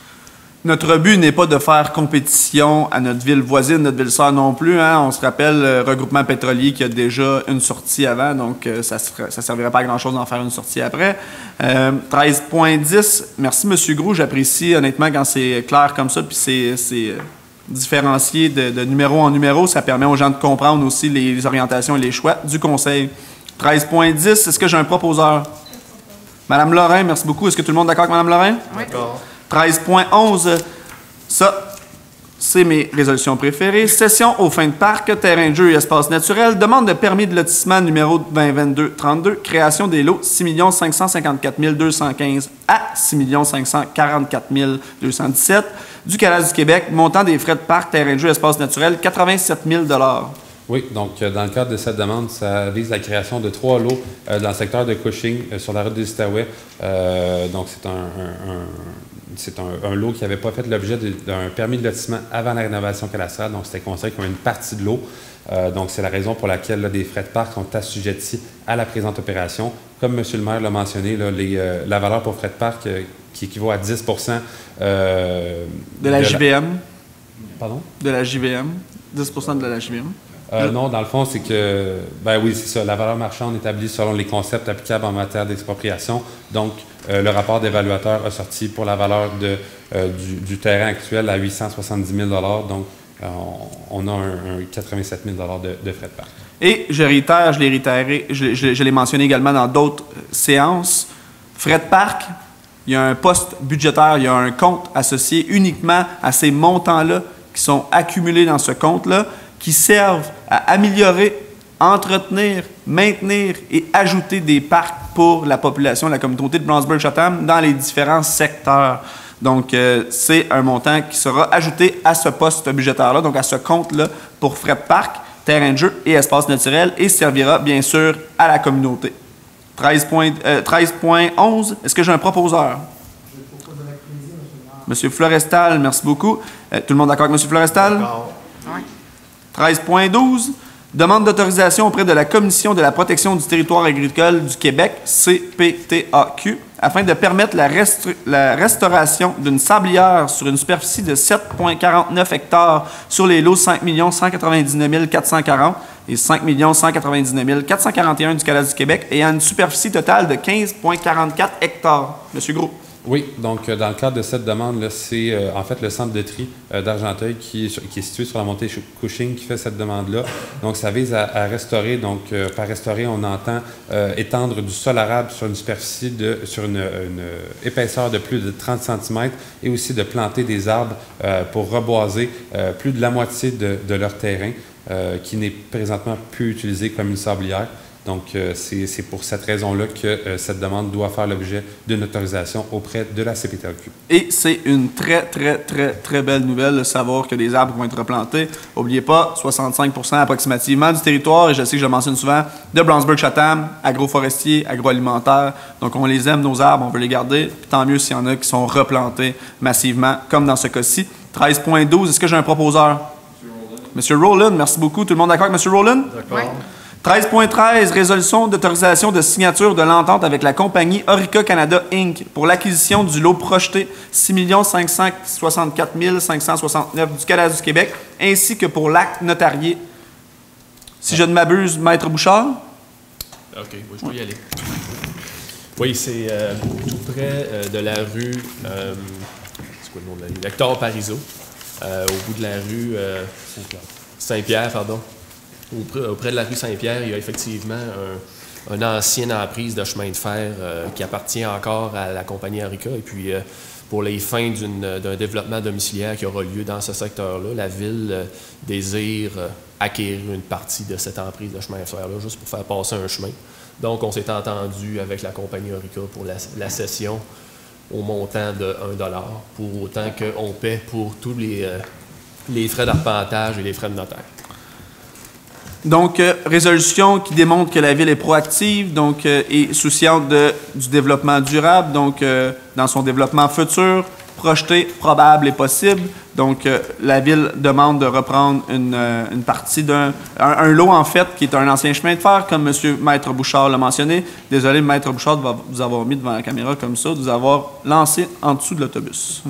Notre but n'est pas de faire compétition à notre ville voisine, notre ville sœur non plus. Hein. On se rappelle le regroupement pétrolier qui a déjà une sortie avant, donc ça ne servirait pas à grand-chose d'en faire une sortie après. 13.10, merci M. Groux, j'apprécie honnêtement quand c'est clair comme ça, puis c'est différencié de numéro en numéro, ça permet aux gens de comprendre aussi les orientations et les choix du conseil. 13.10, est-ce que j'ai un proposeur? Madame Lorrain, merci beaucoup. Est-ce que tout le monde est d'accord avec Mme Lorrain? Oui. 13.11, ça, c'est mes résolutions préférées. Session aux fins de parc, terrain de jeu et espace naturel. Demande de permis de lotissement numéro 2022-32. Création des lots 6 554 215 à 6 544 217. Du Canada du Québec. Montant des frais de parc, terrain de jeu et espace naturel, 87 000 $. Oui, donc dans le cadre de cette demande, ça vise la création de 3 lots dans le secteur de Cushing, sur la route des Outaouais. Donc, c'est un lot qui n'avait pas fait l'objet d'un permis de lotissement avant la rénovation cadastrale, donc c'était considéré comme une partie de l'eau. Donc, c'est la raison pour laquelle là, des frais de parc sont assujettis à la présente opération. Comme M. le maire l'a mentionné, là, la valeur pour frais de parc qui équivaut à 10 de la JVM. Pardon? De la JVM. 10 de la JVM. Non, dans le fond, c'est que, ben oui, c'est ça, la valeur marchande établie selon les concepts applicables en matière d'expropriation. Donc, le rapport d'évaluateur a sorti pour la valeur du terrain actuel à 870 000 $. Donc, on a un 87 000 $ de frais de parc. Et je réitère, je l'ai mentionné également dans d'autres séances, frais de parc, il y a un poste budgétaire, il y a un compte associé uniquement à ces montants-là qui sont accumulés dans ce compte-là, qui servent à améliorer, entretenir, maintenir et ajouter des parcs pour la population, la communauté de Brownsburg-Chatham dans les différents secteurs. Donc, c'est un montant qui sera ajouté à ce poste budgétaire-là, donc à ce compte-là pour frais de parc, terrain de jeu et espace naturel et servira bien sûr à la communauté. 13.11, est-ce que j'ai un proposeur? Je propose avec plaisir, M. Florestal, merci beaucoup. Tout le monde d'accord avec M. Florestal? Oui. 13.12, demande d'autorisation auprès de la Commission de la protection du territoire agricole du Québec, CPTAQ, afin de permettre la restauration d'une sablière sur une superficie de 7,49 hectares sur les lots 5 199 440 et 5 199 441 du Canada du Québec et à une superficie totale de 15,44 hectares. Monsieur Gros. Oui, donc dans le cadre de cette demande-là, c'est en fait le centre de tri d'Argenteuil qui est situé sur la montée Cushing qui fait cette demande-là. Donc, ça vise à restaurer. Donc, par restaurer, on entend étendre du sol arable sur une superficie sur une épaisseur de plus de 30 cm et aussi de planter des arbres pour reboiser plus de la moitié de leur terrain qui n'est présentement plus utilisé comme une sablière. Donc, c'est pour cette raison-là que cette demande doit faire l'objet d'une autorisation auprès de la CPTAQ. Et c'est une très, très, très, très belle nouvelle de savoir que des arbres vont être replantés. N'oubliez pas, 65 % approximativement du territoire, et je sais que je le mentionne souvent, de Brownsburg-Chatham, agroforestier, agroalimentaire. Donc, on les aime, nos arbres, on veut les garder. Tant mieux s'il y en a qui sont replantés massivement, comme dans ce cas-ci. 13.12, est-ce que j'ai un proposeur? Monsieur Rowland, merci beaucoup. Tout le monde d'accord avec Monsieur Rowland? Oui. 13.13, résolution d'autorisation de signature de l'entente avec la compagnie Orica Canada Inc. pour l'acquisition du lot projeté 6 564 569 du Canada du Québec, ainsi que pour l'acte notarié. Si je ne m'abuse, Maître Bouchard? OK, oui, je peux y aller. Oui, c'est tout près de la rue... c'est quoi le nom de la rue? Hector Parizeau, au bout de la rue Saint-Pierre, pardon. Auprès de la rue Saint-Pierre, il y a effectivement une ancienne emprise de chemin de fer qui appartient encore à la compagnie Orica. Et puis, pour les fins d'un développement domiciliaire qui aura lieu dans ce secteur-là, la Ville désire acquérir une partie de cette emprise de chemin de fer-là, juste pour faire passer un chemin. Donc, on s'est entendu avec la compagnie Orica pour la cession au montant de 1 $, pour autant qu'on paie pour tous les frais d'arpentage et les frais de notaire. Donc, résolution qui démontre que la Ville est proactive, donc et souciante du développement durable, donc dans son développement futur, projeté, probable et possible. Donc, la Ville demande de reprendre une partie un lot, en fait, qui est un ancien chemin de fer, comme M. Maître Bouchard l'a mentionné. Désolé, Maître Bouchard, de vous avoir mis devant la caméra comme ça, de vous avoir lancé en dessous de l'autobus.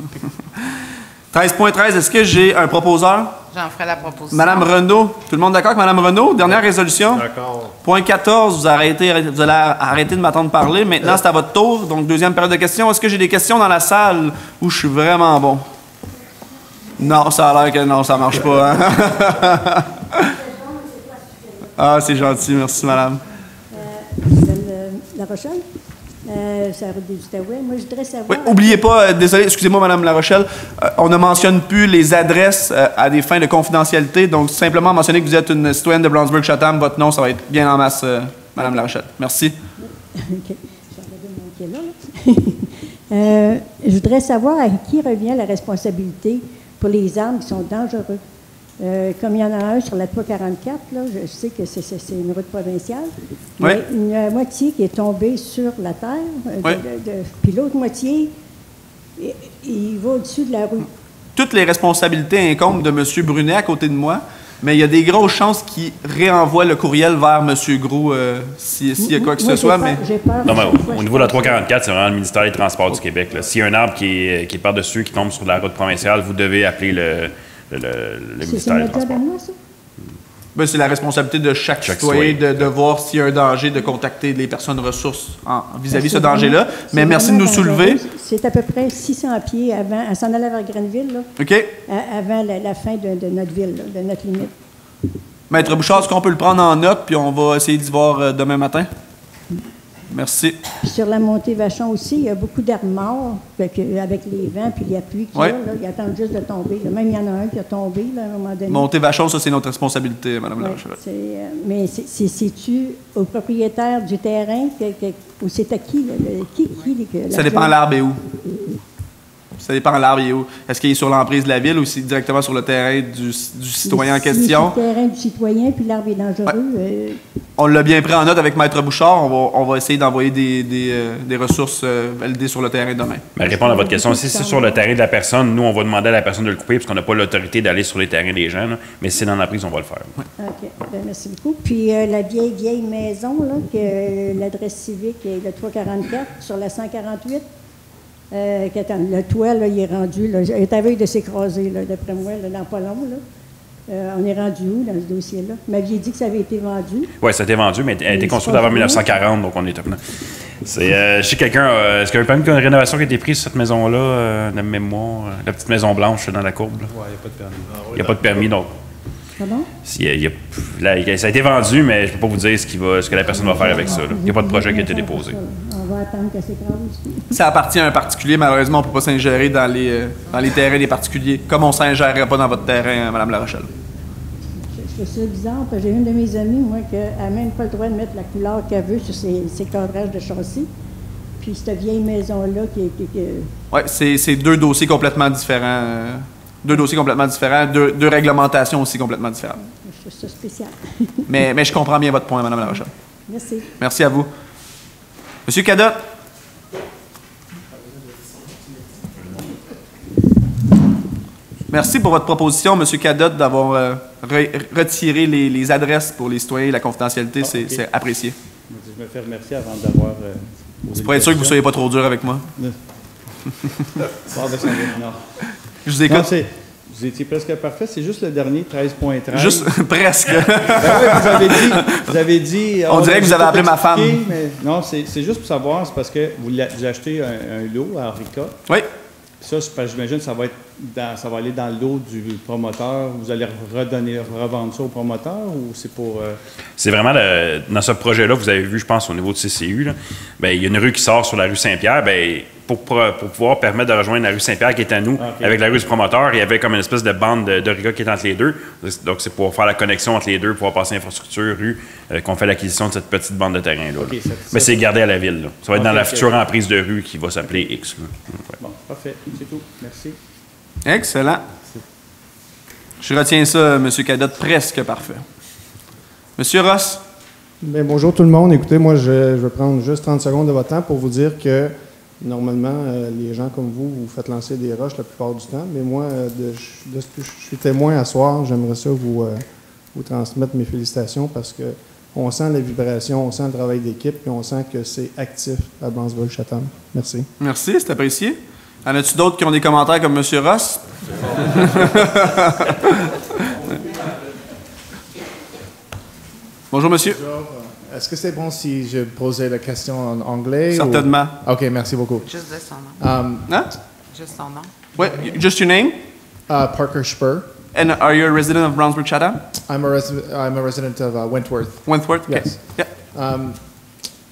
13.13, est-ce que j'ai un proposeur? J'en ferai la proposition. Madame Renaud, tout le monde d'accord avec Madame Renaud? Dernière résolution. D'accord. Point 14, vous allez arrêter de m'entendre parler. Maintenant, c'est à votre tour. Donc, deuxième période de questions. Est-ce que j'ai des questions dans la salle où je suis vraiment bon? Non, ça a l'air que non, ça marche pas. Hein? Ah, c'est gentil. Merci, madame. La Rochelle, c'est la route des Outaouais. Moi, je voudrais savoir... Oui, oubliez pas, désolé, excusez-moi, madame La Rochelle, on ne mentionne plus les adresses à des fins de confidentialité. Donc, simplement mentionner que vous êtes une citoyenne de Brownsburg-Chatham. Votre nom, ça va être bien en masse, madame La Rochelle. Merci. OK. Je vais mon pied là. Je voudrais savoir à qui revient la responsabilité pour les arbres qui sont dangereux. Comme il y en a un sur la 344, là, je sais que c'est une route provinciale, Oui. mais une moitié qui est tombée sur la terre, Oui. puis l'autre moitié, il va au-dessus de la rue. Toutes les responsabilités incombent de M. Brunet à côté de moi, mais il y a des grosses chances qu'il réenvoie le courriel vers M. Gros s'il y a quoi que ce soit. J'ai peur. Non, mais au niveau de la 344, c'est vraiment le ministère des Transports du Québec. S'il y a un arbre qui est par-dessus, qui tombe sur la route provinciale, vous devez appeler le ministère des Transports. Moi, ça? Ben, c'est la responsabilité de chaque citoyen de voir s'il y a un danger, de contacter les personnes ressources vis-à-vis de ce danger-là. Mais merci de nous soulever. C'est à peu près 600 pieds avant, à s'en aller vers Grenville, là, OK. avant la fin de notre ville, là, de notre limite. Maître Bouchard, est-ce qu'on peut le prendre en note, puis on va essayer d'y voir demain matin? Merci. Puis sur la montée Vachon aussi, il y a beaucoup d'arbres morts, avec les vents puis la pluie qu'il y a, là, ils attendent juste de tomber. Là. Même il y en a un qui a tombé là, à un moment donné. Montée Vachon, ça, c'est notre responsabilité, Mme La Rochelle. Mais c'est-tu au propriétaire du terrain ou c'est à qui? Ça dépend de l'arbre et où. Ça dépend de l'arbre et où. Est-ce qu'il est sur l'emprise de la ville ou c'est directement sur le terrain du citoyen en question? Sur le terrain du citoyen, puis l'arbre est dangereux. Ouais. On l'a bien pris en note avec Maître Bouchard. On va essayer d'envoyer des ressources validées sur le terrain demain. Mais répondre à votre question, si c'est sur le terrain de la personne, nous, on va demander à la personne de le couper parce qu'on n'a pas l'autorité d'aller sur les terrains des gens. Là. Mais si c'est dans l'emprise, on va le faire. Ouais. OK. Ben, merci beaucoup. Puis la vieille maison, là, que l'adresse civique est le 344 sur la 148. Le toit, là, il est rendu, là, il est à veille de s'écraser, là, d'après moi, là, dans pas long. Là. On est rendu où dans ce dossier-là? Vous m'aviez dit que ça avait été vendu. Oui, ça a été vendu, mais elle a été construite avant 1940, donc on est top. Je sais quelqu'un, est-ce qu'il y a une rénovation qui a été prise sur cette maison-là, de mémoire, la petite maison blanche dans la courbe? Oui, il n'y a pas de permis. Il n'y a pas de permis, donc. Pardon? Ça a été vendu, mais je ne peux pas vous dire ce que la personne va faire avec ça. Il n'y a pas de projet qui a été déposé. On va attendre que c'est grave aussi. Ça appartient à un particulier. Malheureusement, on ne peut pas s'ingérer dans les terrains des particuliers, comme on ne s'ingérerait pas dans votre terrain, Mme La Rochelle. Je trouve ça bizarre, parce que j'ai une de mes amies, moi, qui n'a même pas le droit de mettre la couleur qu'elle veut sur ses cadrages de châssis. Puis cette vieille maison-là qui Oui, c'est deux dossiers complètement différents. Deux réglementations aussi complètement différentes. Je trouve ça spécial. mais je comprends bien votre point, Mme La Rochelle. Merci. Merci à vous. Monsieur Cadotte. Merci pour votre proposition, M. Cadotte, d'avoir retiré les adresses pour les citoyens et la confidentialité. C'est apprécié. Je me fais remercier avant d'avoir... C'est pour être sûr que vous ne soyez pas trop dur avec moi. Non. Je vous écoute. Non, vous étiez presque parfait. C'est juste le dernier, 13.13. Juste presque. Oui, vous avez dit... On dirait que vous avez appelé ma femme. Mais non, c'est juste pour savoir, c'est parce que vous achetez un lot à Henrica. Oui. Ça, c'est parce que j'imagine que ça va aller dans le lot du promoteur. Vous allez revendre ça au promoteur ou c'est pour... C'est vraiment, dans ce projet-là, vous avez vu, je pense, au niveau de CCU, là, bien, il y a une rue qui sort sur la rue Saint-Pierre. Bien, pour pouvoir permettre de rejoindre la rue Saint-Pierre qui est à nous, avec la rue du promoteur, il y avait comme une espèce de bande de Riga qui est entre les deux. Donc, c'est pour faire la connexion entre les deux, pouvoir passer infrastructure, rue, qu'on fait l'acquisition de cette petite bande de terrain-là. Okay, mais c'est gardé à la ville. Là. Ça va être dans la future emprise de rue qui va s'appeler X. Là. Ouais. Bon, parfait. C'est tout. Merci. Excellent. Je retiens ça, M. Cadotte, presque parfait. M. Ross. Bien, bonjour tout le monde. Écoutez, moi, je vais prendre juste 30 secondes de votre temps pour vous dire que normalement, les gens comme vous faites lancer des roches la plupart du temps, mais moi, de ce que je suis témoin à soir, j'aimerais ça vous transmettre mes félicitations parce que on sent la vibration, on sent le travail d'équipe et on sent que c'est actif à Blancheville-Chatham. Merci. Merci, c'est apprécié. En as-tu d'autres qui ont des commentaires comme M. Ross? Bonjour, monsieur. Bonjour. Est-ce que c'est bon si je posais la question en anglais? Certainement. Ou... OK, merci beaucoup. Juste de son nom. Hein? Juste son nom. What, just your name? Parker Spur. And are you a resident of Brownsburg-Chatham? I'm a resident of Wentworth. Wentworth? Okay. Yes. Yeah.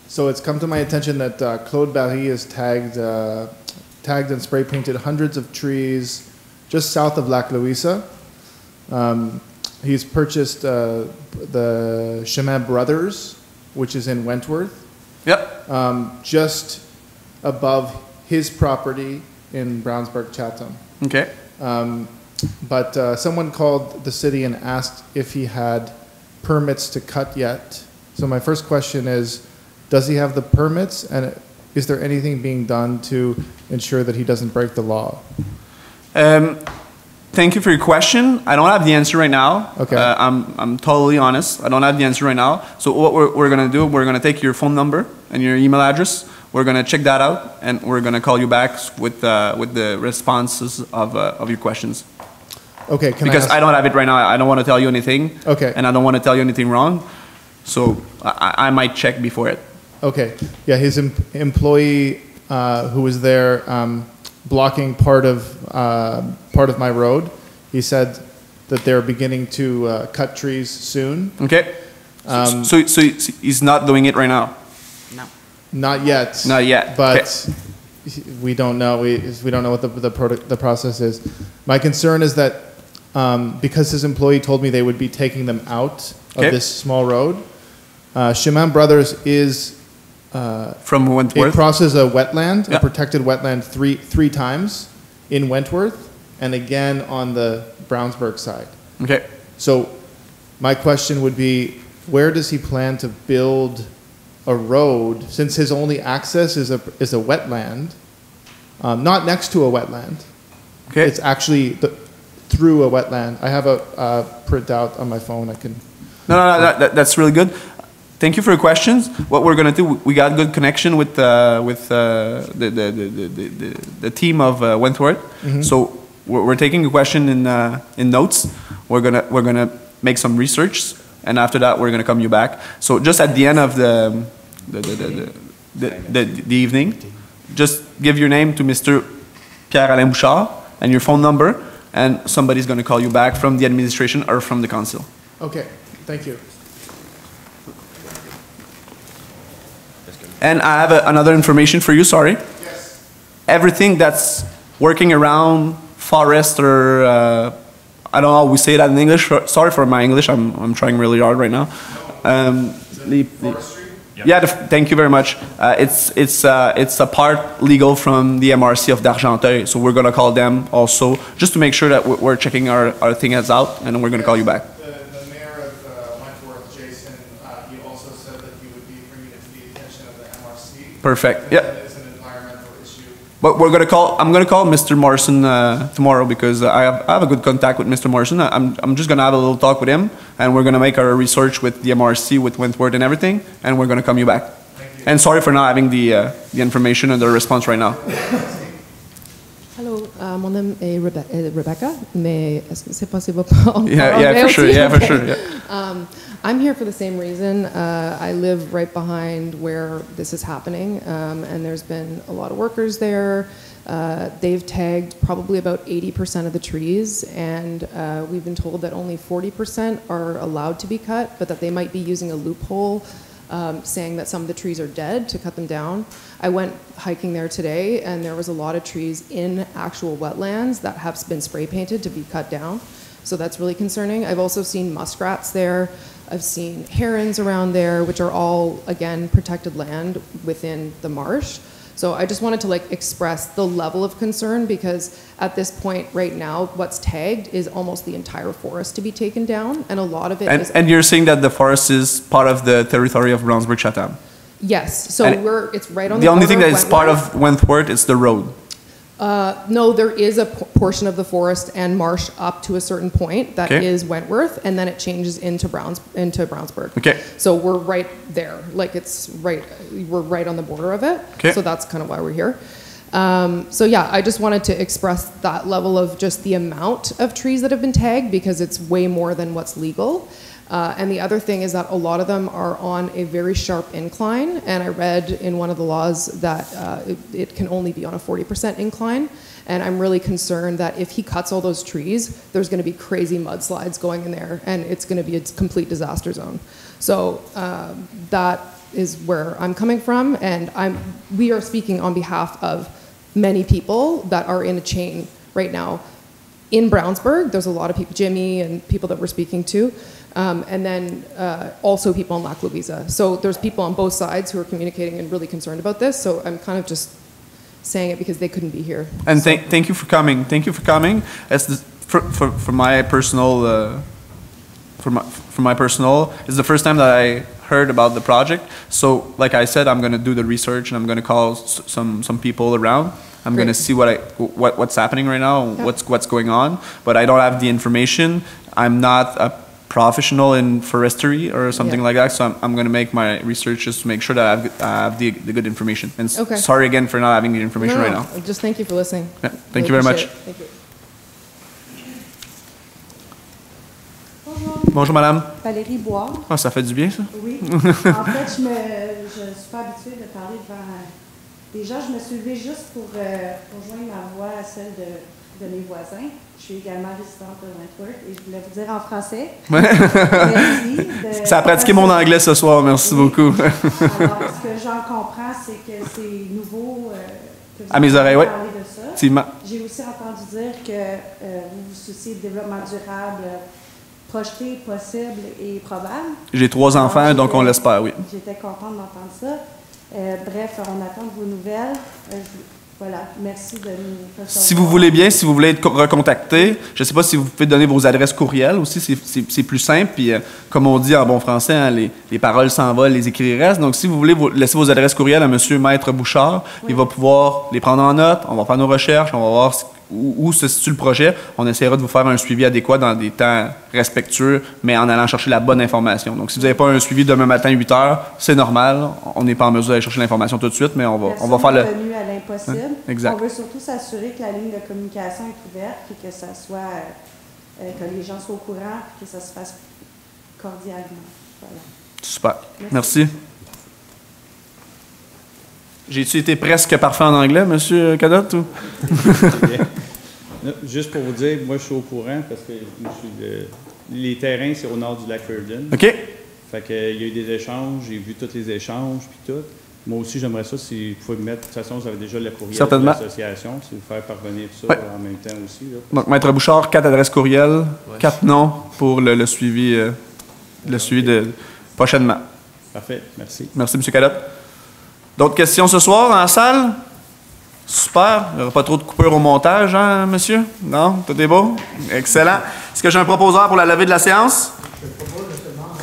So it's come to my attention that Claude Barry has tagged and spray painted hundreds of trees just south of Lac Louisa. He's purchased the Chemin Brothers, which is in Wentworth. Yep. Just above his property in Brownsburg-Chatham. Okay. But someone called the city and asked if he had permits to cut yet. So my first question is, does he have the permits, and is there anything being done to ensure that he doesn't break the law? Thank you for your question. I don't have the answer right now. Okay. I'm totally honest. I don't have the answer right now. So what we're going to do, we're going to take your phone number and your email address. We're going to check that out, and we're going to call you back with the responses of your questions. Okay. Because I don't have it right now. I don't want to tell you anything. Okay. And I don't want to tell you anything wrong. So I might check before it. Okay. Yeah, his employee who was there blocking part of my road, he said that they're beginning to cut trees soon. Okay. So he's not doing it right now? No. Not yet. Not yet. But okay. We don't know. We don't know what the process is. My concern is that because his employee told me they would be taking them out of okay. this small road, Chemin Brothers is from Wentworth. It crosses a wetland, yeah. a protected wetland, three times in Wentworth, and again on the Brownsburg side. Okay. So my question would be, where does he plan to build a road, since his only access is a wetland, not next to a wetland. Okay. It's actually through a wetland. I have a printout on my phone. I can. No, that's really good. Thank you for your questions. What we're gonna do, we got good connection with the team of Wentworth. Mm-hmm. So we're taking a question in notes. We're gonna make some research, and after that we're gonna come you back. So just at the end of the evening, just give your name to Mr. Pierre-Alain Bouchard and your phone number, and somebody's gonna call you back from the administration or from the council. Okay. Thank you. And I have another information for you, sorry. Yes. Everything that's working around forest or, I don't know how we say that in English. Sorry for my English, I'm trying really hard right now. Forestry? Yeah, thank you very much. It's a part legal from the MRC of d'Argenteuil, so we're going to call them also, just to make sure that we're checking our things out, and we're going to call you back. The mayor of Wentworth, Jason, he also said that he would be bringing it to the attention of the MRC. Perfect. Yeah. It's an environmental issue But I'm gonna call Mr. Morrison tomorrow because I have a good contact with Mr. Morrison. I'm just gonna have a little talk with him, and we're gonna make our research with the MRC, with Wentworth and everything, and we're gonna come you back. And sorry for not having the information and the response right now. Hello, mon nom est Rebecca, mais est-ce que c'est possible Yeah, for sure. Yeah, for sure. Yeah. I'm here for the same reason. I live right behind where this is happening, and there's been a lot of workers there. They've tagged probably about 80% of the trees, and we've been told that only 40% are allowed to be cut, but that they might be using a loophole saying that some of the trees are dead to cut them down. I went hiking there today, and there was a lot of trees in actual wetlands that have been spray painted to be cut down. So that's really concerning. I've also seen muskrats there. I've seen herons around there, which are all, again, protected land within the marsh. So I just wanted to express the level of concern, because at this point right now, what's tagged is almost the entire forest to be taken down, and a lot of it is... And you're saying that the forest is part of the territory of Brownsburg-Chatham? Yes, so it's right on the only thing that is part of Wentworth is the road. No, there is a portion of the forest and marsh up to a certain point that is Wentworth, and then it changes into Brownsburg. Okay. So we're right there, we're right on the border of it. Okay. So that's kind of why we're here. So yeah, I just wanted to express that level of just the amount of trees that have been tagged, because it's way more than what's legal. And the other thing is that a lot of them are on a very sharp incline, and I read in one of the laws that it can only be on a 40% incline, and I'm really concerned that if he cuts all those trees, there's going to be crazy mudslides going in there, and it's going to be a complete disaster zone. So that is where I'm coming from, and we are speaking on behalf of many people that are in a chain right now. In Brownsburg, there's a lot of people, Jimmy and people that we're speaking to, and then also people in Lac Louisa. So there's people on both sides who are communicating and really concerned about this. So I'm kind of just saying it because they couldn't be here. And thank you for coming. Thank you for coming. As for my personal, it's the first time that I heard about the project. So like I said, I'm going to do the research, and I'm going to call some people around. I'm going to see what's happening right now, what's going on, but I don't have the information. I'm not a professional in forestry or something like that, so I'm going to make my research just to make sure that I have the good information. And sorry again for not having the information right now. Just thank you for listening. Yeah, thank you very much. Thank you. Bonjour madame. Valérie Bois. Ah, ça fait du bien ça? Oui. En fait, je suis pas habituée de parler devant des gens. Je me suis levée juste pour joindre ma voix à celle de mes voisins. Je suis également résidente de Wentworth et je voulais vous dire en français. Merci. Ça a pratiqué mon anglais ce soir, merci beaucoup. Alors, ce que j'en comprends, c'est que c'est nouveau que vous à mes oreilles, oui. parlé de ça. Effectivement. J'ai aussi entendu dire que vous vous souciez de développement durable projeté, possible et probable. J'ai 3 enfants, donc on l'espère, oui. J'étais contente d'entendre ça. Bref, on attend de vos nouvelles. Voilà, merci de nous recevoir. Si vous voulez bien, si vous voulez être recontacté, je ne sais pas si vous pouvez donner vos adresses courriels aussi, c'est plus simple. Puis, comme on dit en bon français, hein, les paroles s'envolent, les écrits restent. Donc, si vous voulez laisser vos adresses courriels à M. Maître Bouchard, il va pouvoir les prendre en note, on va faire nos recherches, on va voir où se situe le projet. On essaiera de vous faire un suivi adéquat dans des temps respectueux, mais en allant chercher la bonne information. Donc, si vous n'avez pas un suivi demain matin à 8 heures, c'est normal. On n'est pas en mesure d'aller chercher l'information tout de suite, mais on va faire le... tenu à l'impossible. Hein? Exact. On veut surtout s'assurer que la ligne de communication est ouverte et que ça soit... que les gens soient au courant et que ça se fasse cordialement. Voilà. Super. Merci. J'ai-tu été presque parfait en anglais, M. Cadotte? Ou? Juste pour vous dire, moi, je suis au courant parce que les terrains, c'est au nord du lac Ferden. OK. Fait qu'il y a eu des échanges, j'ai vu tous les échanges, puis tout. Moi aussi, j'aimerais ça, si vous pouvez me mettre... De toute façon, vous avez déjà le courriel de l'association, si vous faire parvenir ça en même temps aussi. Là, donc, Maître Bouchard, 4 adresses courriel, 4 noms pour le suivi, prochainement. Parfait, merci. Merci, M. Cadotte. D'autres questions ce soir dans la salle? Super. Il n'y aura pas trop de coupures au montage, hein, monsieur? Non? Tout est beau? Excellent. Est-ce que j'ai un proposeur pour la levée de la séance?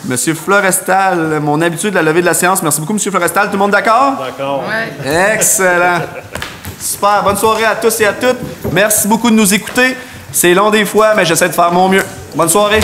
Monsieur Florestal, mon habitude de la levée de la séance. Merci beaucoup, Monsieur Florestal. Tout le monde d'accord? D'accord. Ouais. Excellent. Super. Bonne soirée à tous et à toutes. Merci beaucoup de nous écouter. C'est long des fois, mais j'essaie de faire mon mieux. Bonne soirée.